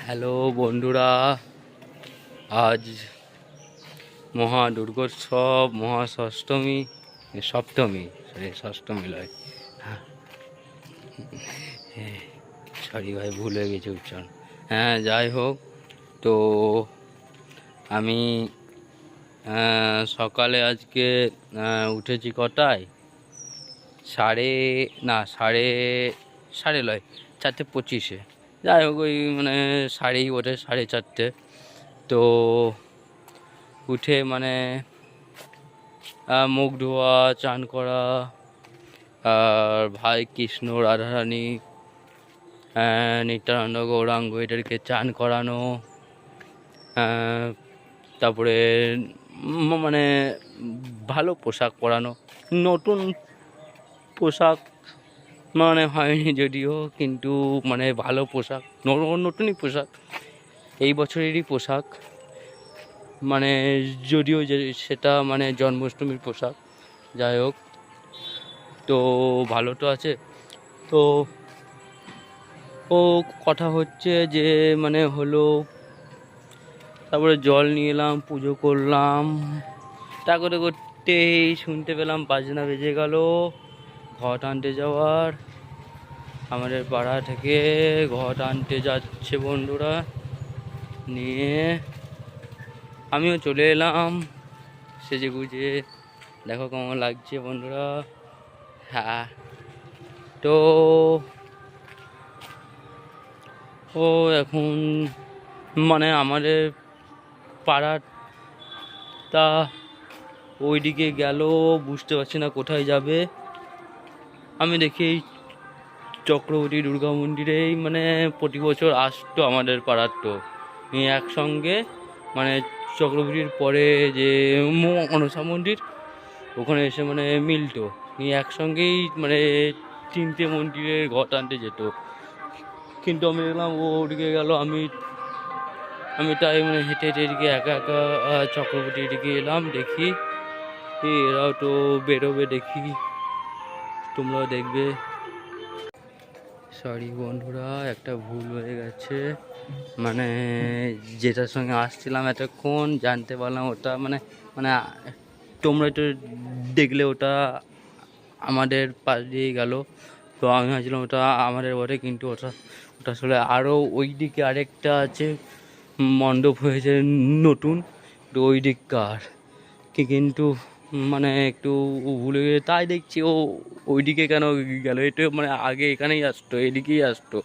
Hello বন্ধুরা, আজ মহা দুর্গোৎসব, মহাষষ্ঠমী, সপ্তমী, ষষ্ঠমী লয়, সরি ভাই, ভুল হয়ে গেছে উচ্চারণ। হ্যাঁ, যাই হোক, তো আমি সকালে আজকে উঠেছি কটায়, সাড়ে সাড়ে সাড়ে লয় 4:25। যাই হোক, ওই মানে সাড়েই ওঠে, 4:30। তো উঠে মানে মুখ ধোয়া, চান করা, আর ভাই কৃষ্ণ রাধারানী নিত্যানন্দ গৌরাঙ্গ এদেরকে চান করানো, তারপরে মানে ভালো পোশাক পরানো। নতুন পোশাক মানে হয়নি যদিও, কিন্তু মানে ভালো পোশাক, নতুনই পোশাক, এই বছরেরই পোশাক, মানে যদিও যে সেটা মানে জন্মাষ্টমীর পোশাক। যাই হোক, তো ভালো তো আছে। তো কথা হচ্ছে যে মানে হলো, তারপরে জল নিয়ে এলাম, পুজো করলাম, তা করে করতেই শুনতে পেলাম বাজনা বেজে গেল ঘট আনতে যাওয়ার। আমাদের পাড়া থেকে ঘট আনতে যাচ্ছে বন্ধুরা নিয়ে, আমিও চলে এলাম সেজে গুজে। দেখো কেমন লাগছে বন্ধুরা। হ্যাঁ, তো এখন মানে আমাদের পাড়াটা ওইদিকে গেল, বুঝতে পারছি না কোথায় যাবে। আমি দেখি এই চক্রবর্তী দুর্গা মন্দিরেই মানে প্রতি বছর আসতো আমাদের পাড়ার, তো নিয়ে একসঙ্গে মানে চক্রবর্তীর পরে যে মনসা মন্দির, ওখানে এসে মানে মিলতো, নিয়ে একসঙ্গেই মানে 3টে মন্দিরের ঘট আনতে যেত। কিন্তু আমি দেখলাম ও ওদিকে গেল, আমি তাই মানে হেঁটে হেঁটে এদিকে একা একা চক্রবর্তী এদিকে এলাম। দেখি এরাও তো বেরোবে, দেখি তোমরাও দেখবে। সরি বন্ধুরা, একটা ভুল হয়ে গেছে, মানে যেটার সঙ্গে আসছিলাম এতক্ষণ জানতে পারলাম ওটা মানে মানে তোমরা তো দেখলে ওটা আমাদের পাশ দিয়েই গেল। তো আমি ভাবছিলাম ওটা আমাদের বটে, কিন্তু ওটা ওটা আসলে আরও ওই দিকে আরেকটা আছে, মণ্ডপ হয়েছে নতুন, তো ওই দিককার, কিন্তু মানে একটু ভুলে গেছে। তাই দেখছি ও ওইদিকে কেন গেল, এটা মানে আগে এখানেই আসতো, এদিকেই আসতো।